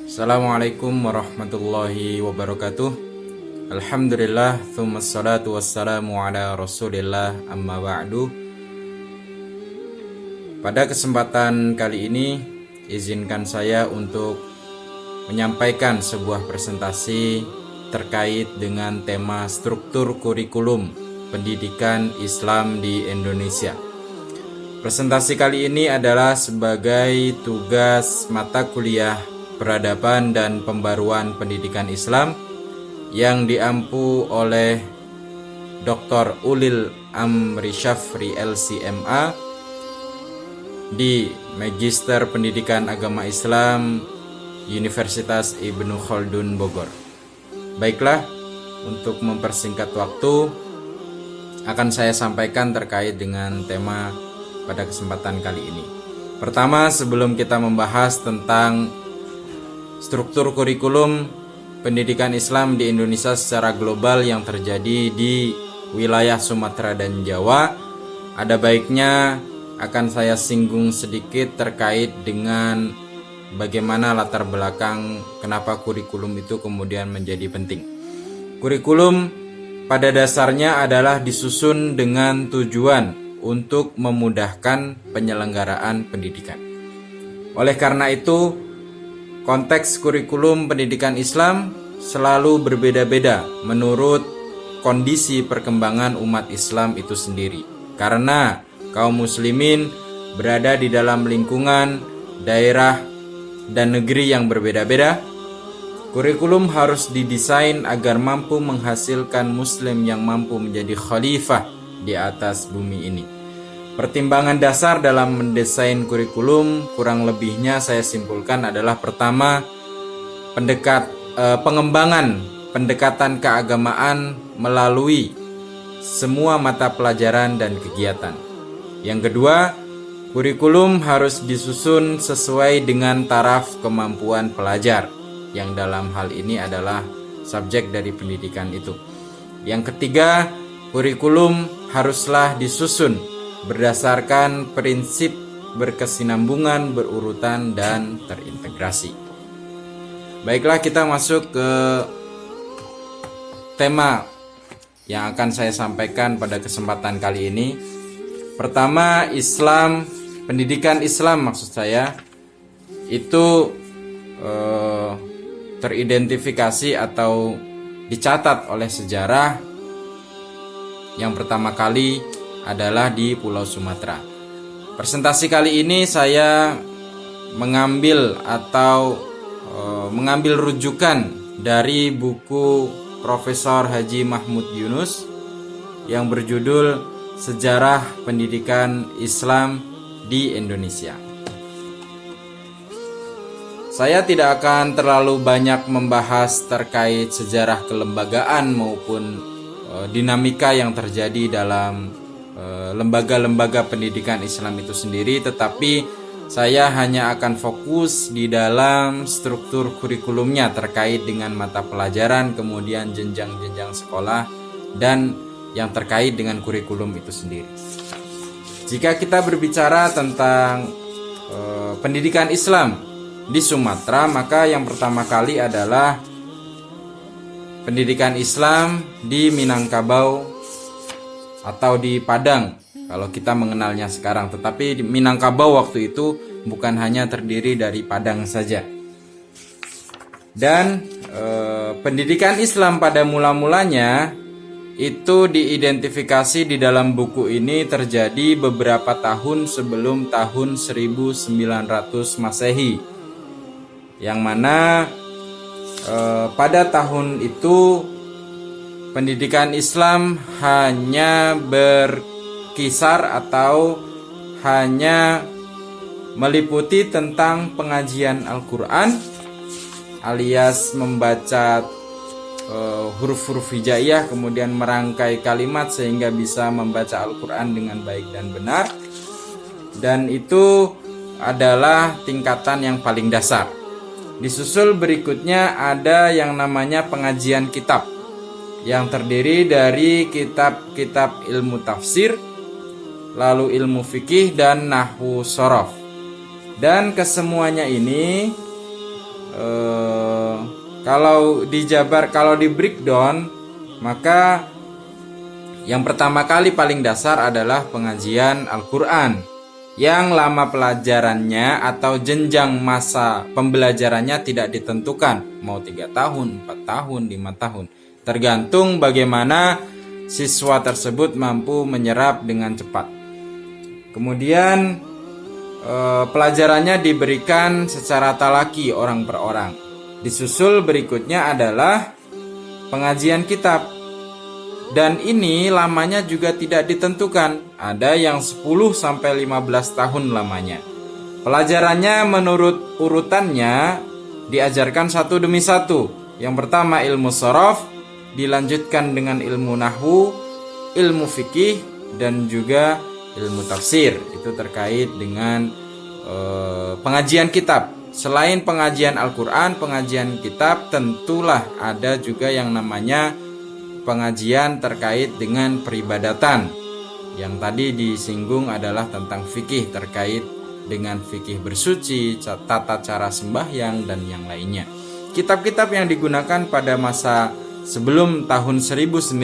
Assalamualaikum warahmatullahi wabarakatuh. Alhamdulillah, thumma salatu wassalamu ala rasulillah, amma ba'du. Pada kesempatan kali ini, izinkan saya untuk menyampaikan sebuah presentasi terkait dengan tema struktur kurikulum pendidikan Islam di Indonesia. Presentasi kali ini adalah sebagai tugas mata kuliah Peradaban dan Pembaruan Pendidikan Islam yang diampu oleh Dr. Ulil Amri Syafri LCMA di Magister Pendidikan Agama Islam Universitas Ibnu Khaldun Bogor. Baiklah, untuk mempersingkat waktu akan saya sampaikan terkait dengan tema pada kesempatan kali ini. Pertama, sebelum kita membahas tentang struktur kurikulum pendidikan Islam di Indonesia secara global yang terjadi di wilayah Sumatera dan Jawa, ada baiknya akan saya singgung sedikit terkait dengan bagaimana latar belakang kenapa kurikulum itu kemudian menjadi penting. Kurikulum pada dasarnya adalah disusun dengan tujuan untuk memudahkan penyelenggaraan pendidikan. Oleh karena itu, konteks kurikulum pendidikan Islam selalu berbeda-beda menurut kondisi perkembangan umat Islam itu sendiri. Karena kaum muslimin berada di dalam lingkungan, daerah, dan negeri yang berbeda-beda, kurikulum harus didesain agar mampu menghasilkan muslim yang mampu menjadi khalifah di atas bumi ini. Pertimbangan dasar dalam mendesain kurikulum kurang lebihnya saya simpulkan adalah pertama, pengembangan pendekatan keagamaan melalui semua mata pelajaran dan kegiatan. Yang kedua, kurikulum harus disusun sesuai dengan taraf kemampuan pelajar, yang dalam hal ini adalah subjek dari pendidikan itu. Yang ketiga, kurikulum haruslah disusun berdasarkan prinsip berkesinambungan, berurutan, dan terintegrasi. Baiklah, kita masuk ke tema yang akan saya sampaikan pada kesempatan kali ini. Pertama, pendidikan Islam maksud saya itu teridentifikasi atau dicatat oleh sejarah yang pertama kali adalah di Pulau Sumatera. Presentasi kali ini saya mengambil rujukan dari buku Profesor Haji Mahmud Yunus yang berjudul Sejarah Pendidikan Islam di Indonesia. Saya tidak akan terlalu banyak membahas terkait sejarah kelembagaan maupun dinamika yang terjadi dalam lembaga-lembaga pendidikan Islam itu sendiri, tetapi saya hanya akan fokus di dalam struktur kurikulumnya terkait dengan mata pelajaran, kemudian jenjang-jenjang sekolah, dan yang terkait dengan kurikulum itu sendiri. Jika kita berbicara tentang pendidikan Islam di Sumatera, maka yang pertama kali adalah pendidikan Islam di Minangkabau atau di Padang kalau kita mengenalnya sekarang. Tetapi di Minangkabau waktu itu bukan hanya terdiri dari Padang saja. Dan pendidikan Islam pada mula-mulanya itu diidentifikasi di dalam buku ini terjadi beberapa tahun sebelum tahun 1900 Masehi, yang mana pada tahun itu pendidikan Islam hanya berkisar atau hanya meliputi tentang pengajian Al-Quran alias membaca huruf-huruf hijaiyah, kemudian merangkai kalimat sehingga bisa membaca Al-Quran dengan baik dan benar. Dan itu adalah tingkatan yang paling dasar. Disusul berikutnya ada yang namanya pengajian kitab, yang terdiri dari kitab-kitab ilmu tafsir, lalu ilmu fikih dan nahwu shorof. Dan kesemuanya ini kalau di breakdown, maka yang pertama kali paling dasar adalah pengajian Al-Quran, yang lama pelajarannya atau jenjang masa pembelajarannya tidak ditentukan, mau 3 tahun, 4 tahun, 5 tahun, tergantung bagaimana siswa tersebut mampu menyerap dengan cepat. Kemudian pelajarannya diberikan secara talaki, orang per orang. Disusul berikutnya adalah pengajian kitab, dan ini lamanya juga tidak ditentukan, ada yang 10-15 tahun lamanya. Pelajarannya menurut urutannya diajarkan satu demi satu. Yang pertama ilmu shorof, dilanjutkan dengan ilmu nahwu, ilmu fikih, dan juga ilmu tafsir. Itu terkait dengan pengajian kitab. Selain pengajian Al-Quran, pengajian kitab, tentulah ada juga yang namanya pengajian terkait dengan peribadatan. Yang tadi disinggung adalah tentang fikih, terkait dengan fikih bersuci, tata cara sembahyang, dan yang lainnya. Kitab-kitab yang digunakan pada masa sebelum tahun 1900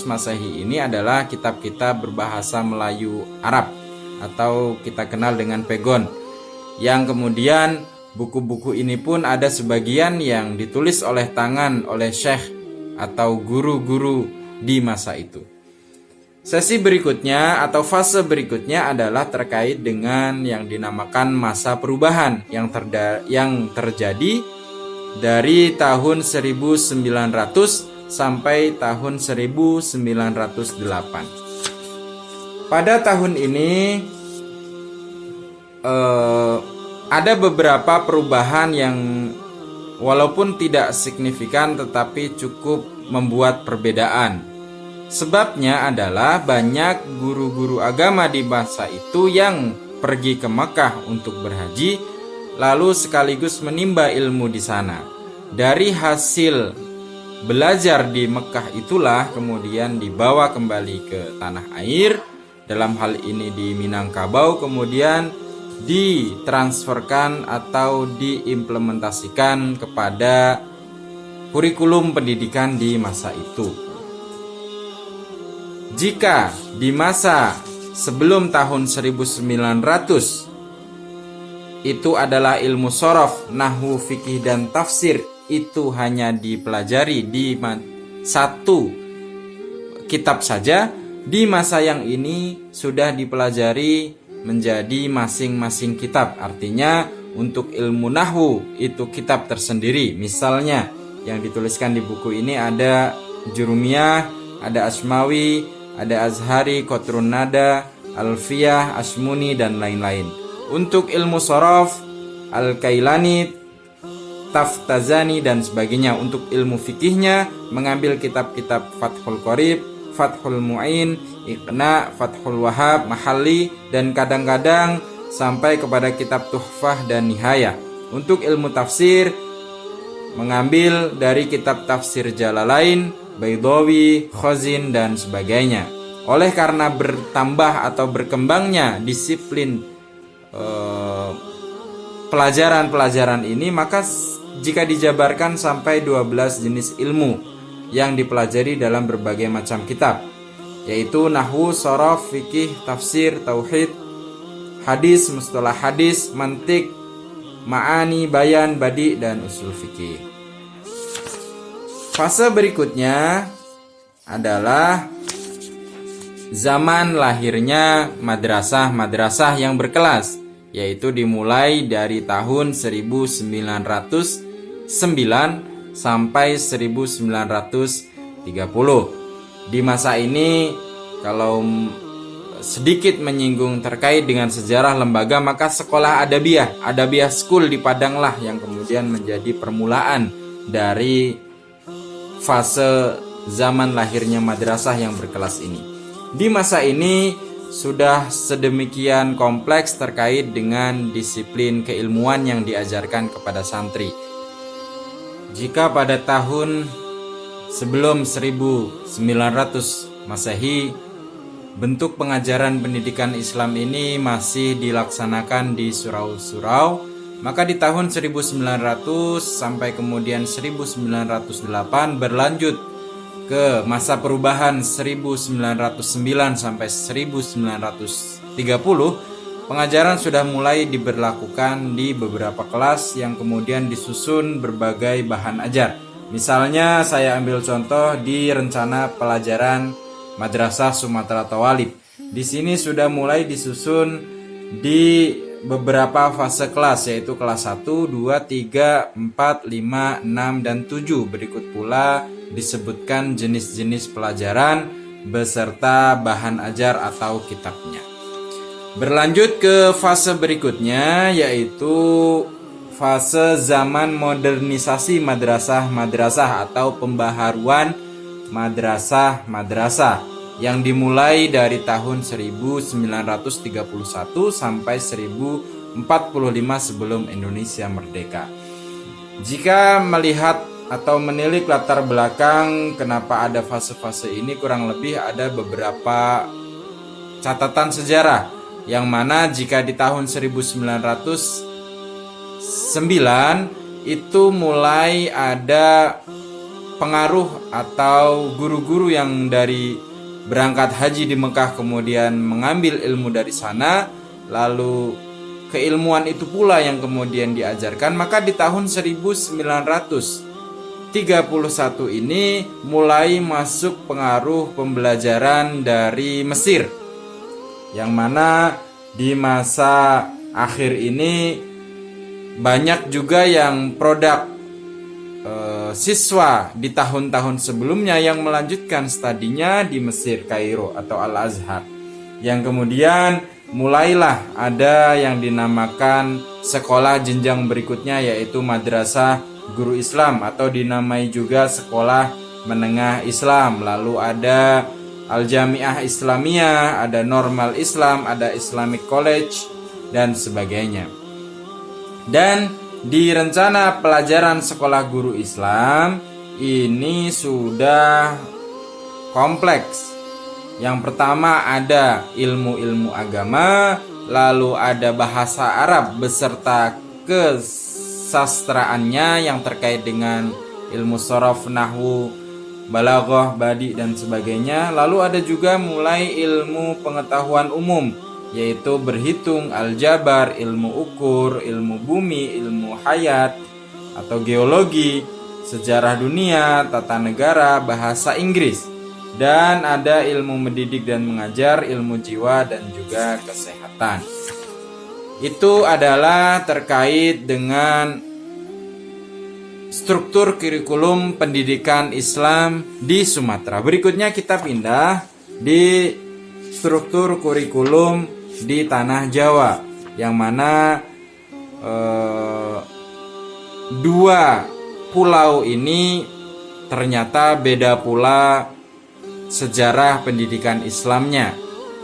Masehi ini adalah kitab-kitab berbahasa Melayu Arab, atau kita kenal dengan pegon, yang kemudian buku-buku ini pun ada sebagian yang ditulis oleh tangan oleh syekh atau guru-guru di masa itu. Sesi berikutnya atau fase berikutnya adalah terkait dengan yang dinamakan masa perubahan yang terjadi dari tahun 1900 sampai tahun 1908. Pada tahun ini ada beberapa perubahan yang walaupun tidak signifikan tetapi cukup membuat perbedaan. Sebabnya adalah banyak guru-guru agama di masa itu yang pergi ke Mekah untuk berhaji, lalu sekaligus menimba ilmu di sana. Dari hasil belajar di Mekah itulah kemudian dibawa kembali ke tanah air, dalam hal ini di Minangkabau, kemudian ditransferkan atau diimplementasikan kepada kurikulum pendidikan di masa itu. Jika di masa sebelum tahun 1900 itu adalah ilmu shorof, nahwu, fikih, dan tafsir, itu hanya dipelajari di satu kitab saja, di masa yang ini sudah dipelajari menjadi masing-masing kitab. Artinya untuk ilmu nahwu itu kitab tersendiri. Misalnya yang dituliskan di buku ini ada Jurumiyah, ada Asmawi, ada Azhari, Qatrun Nada, Alfiyah, Asmuni, dan lain-lain. Untuk ilmu shorof, Al-Kailani, Taftazani, dan sebagainya. Untuk ilmu fikihnya mengambil kitab-kitab Fathul Qorib, Fathul Mu'in, Iqna, Fathul Wahab, Mahalli, dan kadang-kadang sampai kepada kitab Tuhfah dan Nihayah. Untuk ilmu tafsir mengambil dari kitab tafsir Jalalain, Baidawi, Khazin, dan sebagainya. Oleh karena bertambah atau berkembangnya disiplin pelajaran-pelajaran ini, maka jika dijabarkan sampai 12 jenis ilmu yang dipelajari dalam berbagai macam kitab, yaitu nahwu, shorof, fikih, tafsir, tauhid, hadis, mustalah hadis, mantik, ma'ani, bayan, badi, dan usul fikih. Fase berikutnya adalah zaman lahirnya madrasah-madrasah yang berkelas, yaitu dimulai dari tahun 1909 sampai 1930. Di masa ini, kalau sedikit menyinggung terkait dengan sejarah lembaga, maka sekolah Adabiyah School di Padang lah yang kemudian menjadi permulaan dari fase zaman lahirnya madrasah yang berkelas ini. Di masa ini sudah sedemikian kompleks terkait dengan disiplin keilmuan yang diajarkan kepada santri. Jika pada tahun sebelum 1900 Masehi, bentuk pengajaran pendidikan Islam ini masih dilaksanakan di surau-surau Maka di tahun 1900 sampai kemudian 1908 berlanjut ke masa perubahan 1909 sampai 1930, pengajaran sudah mulai diberlakukan di beberapa kelas yang kemudian disusun berbagai bahan ajar. Misalnya saya ambil contoh di rencana pelajaran Madrasah Sumatera Tawalib. Di sini sudah mulai disusun di beberapa fase kelas, yaitu kelas 1, 2, 3, 4, 5, 6, dan 7. Berikut pula disebutkan jenis-jenis pelajaran beserta bahan ajar atau kitabnya. Berlanjut ke fase berikutnya, yaitu fase zaman modernisasi madrasah-madrasah atau pembaharuan madrasah-madrasah yang dimulai dari tahun 1931 sampai 1045 sebelum Indonesia merdeka. Jika melihat atau menilik latar belakang kenapa ada fase-fase ini, kurang lebih ada beberapa catatan sejarah, yang mana jika di tahun 1909 itu mulai ada pengaruh atau guru-guru yang dari berangkat haji di Mekah kemudian mengambil ilmu dari sana, lalu keilmuan itu pula yang kemudian diajarkan. Maka di tahun 1931 ini mulai masuk pengaruh pembelajaran dari Mesir, yang mana di masa akhir ini banyak juga yang produk siswa di tahun-tahun sebelumnya yang melanjutkan studinya di Mesir, Kairo atau Al-Azhar, yang kemudian mulailah ada yang dinamakan sekolah jenjang berikutnya, yaitu Madrasah Guru Islam atau dinamai juga Sekolah Menengah Islam. Lalu ada Al-Jami'ah Islamiyah, ada Normal Islam, ada Islamic College, dan sebagainya. Dan di rencana pelajaran sekolah guru Islam ini sudah kompleks. Yang pertama ada ilmu-ilmu agama, lalu ada bahasa Arab beserta kesastraannya yang terkait dengan ilmu sorof, nahwu, balaghah, badi, dan sebagainya. Lalu ada juga mulai ilmu pengetahuan umum, yaitu berhitung, aljabar, ilmu ukur, ilmu bumi, ilmu hayat atau geologi, sejarah dunia, tata negara, bahasa Inggris, dan ada ilmu mendidik dan mengajar, ilmu jiwa, dan juga kesehatan. Itu adalah terkait dengan struktur kurikulum pendidikan Islam di Sumatera. Berikutnya kita pindah di struktur kurikulum di tanah Jawa, yang mana dua pulau ini ternyata beda pula sejarah pendidikan Islamnya,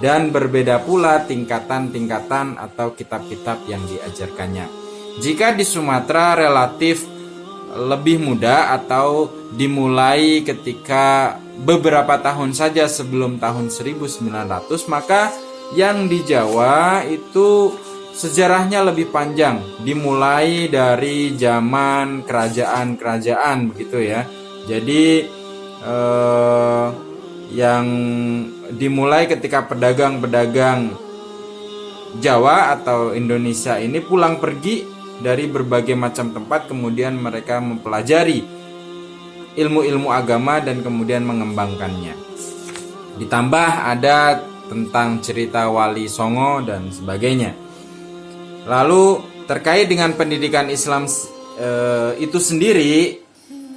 dan berbeda pula tingkatan-tingkatan atau kitab-kitab yang diajarkannya. Jika di Sumatera relatif lebih mudah atau dimulai ketika beberapa tahun saja sebelum tahun 1900, maka yang di Jawa itu sejarahnya lebih panjang, dimulai dari zaman kerajaan-kerajaan begitu ya. Jadi yang dimulai ketika pedagang-pedagang Jawa atau Indonesia ini pulang pergi dari berbagai macam tempat, kemudian mereka mempelajari ilmu-ilmu agama dan kemudian mengembangkannya. Ditambah ada tentang cerita Wali Songo dan sebagainya. Lalu terkait dengan pendidikan Islam itu sendiri,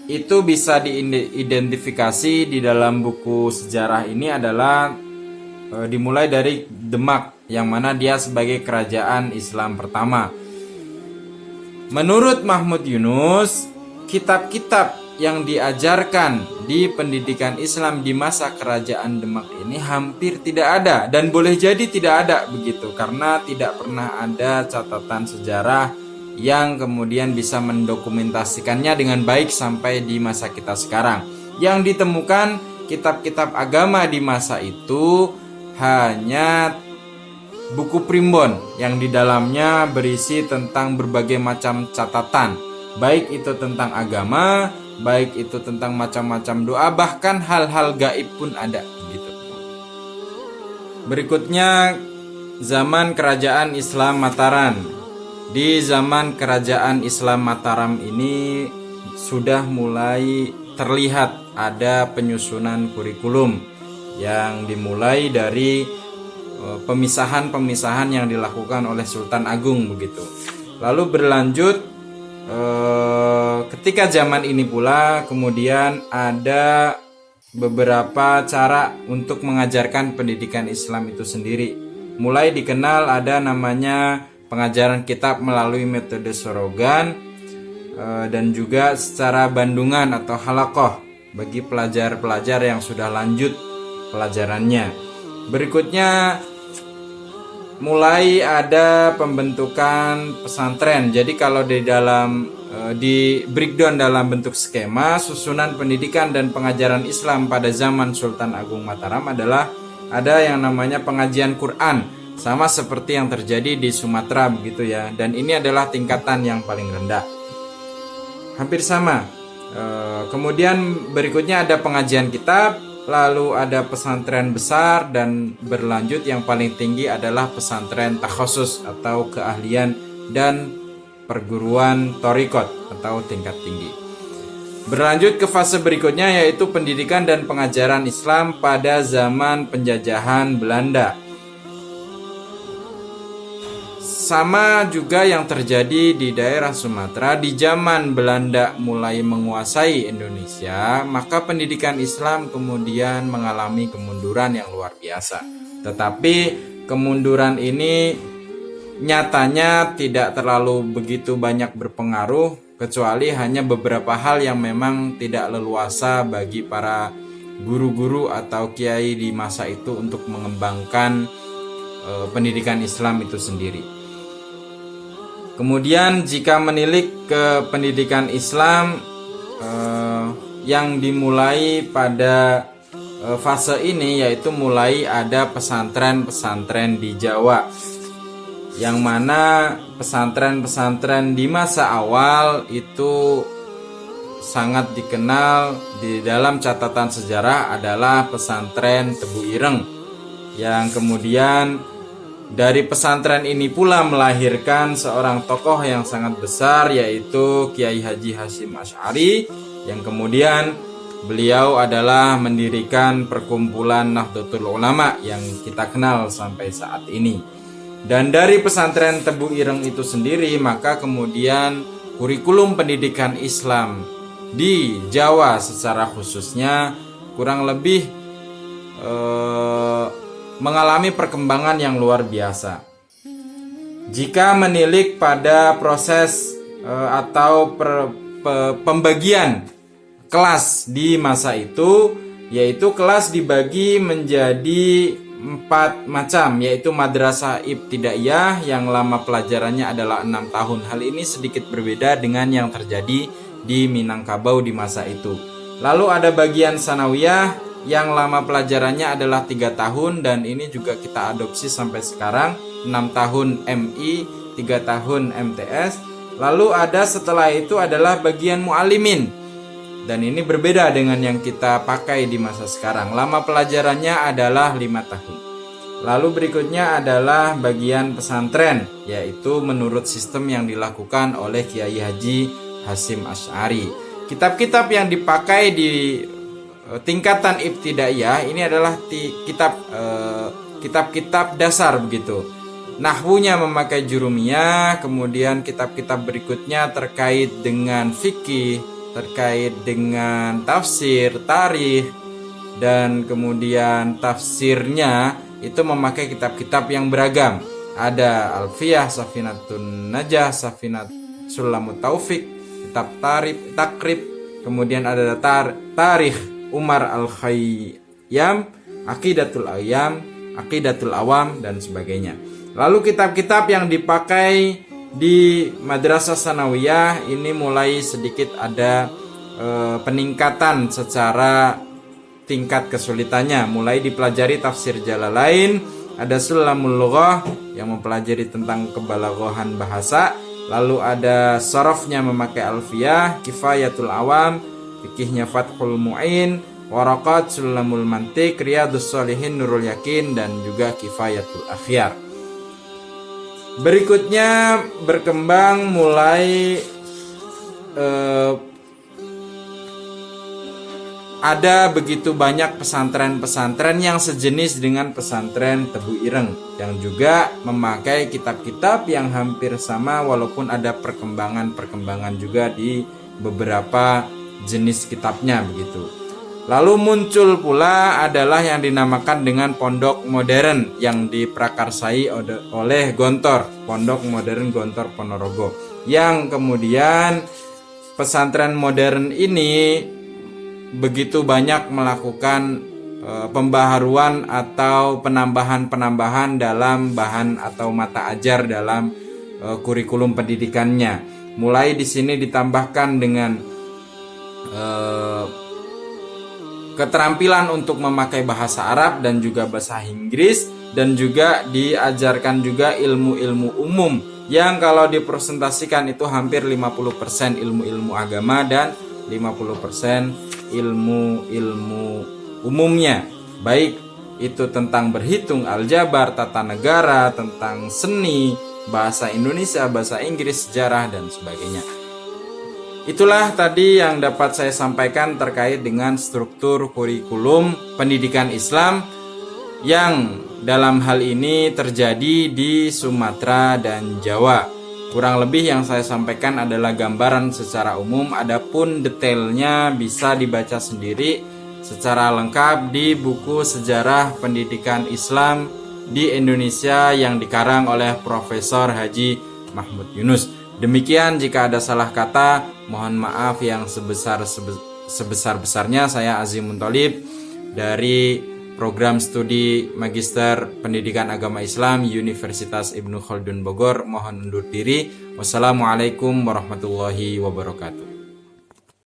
itu bisa diidentifikasi di dalam buku sejarah ini adalah dimulai dari Demak, yang mana dia sebagai kerajaan Islam pertama. Menurut Mahmud Yunus, kitab-kitab yang diajarkan di pendidikan Islam di masa kerajaan Demak ini hampir tidak ada, dan boleh jadi tidak ada begitu, karena tidak pernah ada catatan sejarah yang kemudian bisa mendokumentasikannya dengan baik sampai di masa kita sekarang. Yang ditemukan kitab-kitab agama di masa itu hanya buku primbon yang di dalamnya berisi tentang berbagai macam catatan, baik itu tentang agama, baik itu tentang macam-macam doa, bahkan hal-hal gaib pun ada gitu. Berikutnya zaman Kerajaan Islam Mataram. Di zaman Kerajaan Islam Mataram ini sudah mulai terlihat ada penyusunan kurikulum yang dimulai dari pemisahan-pemisahan yang dilakukan oleh Sultan Agung begitu. Lalu berlanjut ketika zaman ini pula kemudian ada beberapa cara untuk mengajarkan pendidikan Islam itu sendiri. Mulai dikenal ada namanya pengajaran kitab melalui metode sorogan dan juga secara bandungan atau halakoh bagi pelajar-pelajar yang sudah lanjut pelajarannya. Berikutnya mulai ada pembentukan pesantren. Jadi kalau di breakdown dalam bentuk skema susunan pendidikan dan pengajaran Islam pada zaman Sultan Agung Mataram adalah ada yang namanya pengajian Quran, sama seperti yang terjadi di Sumatera begitu ya. Dan ini adalah tingkatan yang paling rendah, hampir sama. Kemudian berikutnya ada pengajian kitab, lalu ada pesantren besar, dan berlanjut yang paling tinggi adalah pesantren takhusus atau keahlian dan perguruan torikot atau tingkat tinggi. Berlanjut ke fase berikutnya yaitu pendidikan dan pengajaran Islam pada zaman penjajahan Belanda. Sama juga yang terjadi di daerah Sumatera. Di zaman Belanda mulai menguasai Indonesia, maka pendidikan Islam kemudian mengalami kemunduran yang luar biasa. Tetapi kemunduran ini nyatanya tidak terlalu begitu banyak berpengaruh, kecuali hanya beberapa hal yang memang tidak leluasa bagi para guru-guru atau kiai di masa itu untuk mengembangkan pendidikan Islam itu sendiri. Kemudian jika menilik ke pendidikan Islam yang dimulai pada fase ini, yaitu mulai ada pesantren-pesantren di Jawa, yang mana pesantren-pesantren di masa awal itu sangat dikenal di dalam catatan sejarah adalah pesantren Tebu Ireng, yang kemudian dari pesantren ini pula melahirkan seorang tokoh yang sangat besar, yaitu Kiai Haji Hasyim Asy'ari, yang kemudian beliau adalah mendirikan perkumpulan Nahdlatul Ulama yang kita kenal sampai saat ini. Dan dari pesantren Tebu Ireng itu sendiri, maka kemudian kurikulum pendidikan Islam di Jawa secara khususnya kurang lebih mengalami perkembangan yang luar biasa. Jika menilik pada proses atau pembagian kelas di masa itu, yaitu kelas dibagi menjadi 4 macam, yaitu madrasah ibtidaiyah yang lama pelajarannya adalah 6 tahun. Hal ini sedikit berbeda dengan yang terjadi di Minangkabau di masa itu. Lalu ada bagian sanawiyah yang lama pelajarannya adalah 3 tahun, dan ini juga kita adopsi sampai sekarang, 6 tahun MI, 3 tahun MTS. Lalu ada setelah itu adalah bagian mu'alimin, dan ini berbeda dengan yang kita pakai di masa sekarang. Lama pelajarannya adalah 5 tahun. Lalu berikutnya adalah bagian pesantren, yaitu menurut sistem yang dilakukan oleh Kiai Haji Hasyim Asy'ari. Kitab-kitab yang dipakai di tingkatan ibtidaiyah ini adalah kitab-kitab dasar begitu. Nahwunya memakai jurumiyah, kemudian kitab-kitab berikutnya terkait dengan fikih, terkait dengan tafsir, tarikh, dan kemudian tafsirnya itu memakai kitab-kitab yang beragam. Ada Alfiyah, Safinatun Najah, Safinat Sulamut Taufik, kitab takrib, kemudian ada tarikh Umar Al-Khayyam, Aqidatul Ayyam, Aqidatul Awam, dan sebagainya. Lalu kitab-kitab yang dipakai di Madrasah Sanawiyah ini mulai sedikit ada peningkatan secara tingkat kesulitannya. Mulai dipelajari tafsir Jalalain, ada Sulamul Lughah yang mempelajari tentang kebalaghahan bahasa, lalu ada Sarafnya memakai alfiyah, Kifayatul Awam, fikihnya Fathul Mu'in, Waraqat Sulamul Mantiq, Riyadhus Shalihin, Nurul Yakin, dan juga Kifayatul Akhyar. Berikutnya berkembang mulai ada begitu banyak pesantren-pesantren yang sejenis dengan pesantren Tebu Ireng yang juga memakai kitab-kitab yang hampir sama, walaupun ada perkembangan-perkembangan juga di beberapa jenis kitabnya begitu. Lalu muncul pula adalah yang dinamakan dengan pondok modern yang diprakarsai oleh Gontor, Pondok Modern Gontor Ponorogo, yang kemudian pesantren modern ini begitu banyak melakukan pembaharuan atau penambahan-penambahan dalam bahan atau mata ajar dalam kurikulum pendidikannya. Mulai di sini ditambahkan dengan keterampilan untuk memakai bahasa Arab dan juga bahasa Inggris, dan juga diajarkan juga ilmu-ilmu umum yang kalau dipresentasikan itu hampir 50% ilmu-ilmu agama dan 50% ilmu-ilmu umumnya, baik itu tentang berhitung, aljabar, tata negara, tentang seni, bahasa Indonesia, bahasa Inggris, sejarah, dan sebagainya. Itulah tadi yang dapat saya sampaikan terkait dengan struktur kurikulum pendidikan Islam yang dalam hal ini terjadi di Sumatera dan Jawa. Kurang lebih yang saya sampaikan adalah gambaran secara umum, adapun detailnya bisa dibaca sendiri secara lengkap di buku Sejarah Pendidikan Islam di Indonesia yang dikarang oleh Profesor Haji Mahmud Yunus. Demikian, jika ada salah kata, mohon maaf yang sebesar-besarnya. Saya Azim Muntolib dari Program Studi Magister Pendidikan Agama Islam Universitas Ibnu Khaldun Bogor mohon undur diri. Wassalamualaikum warahmatullahi wabarakatuh.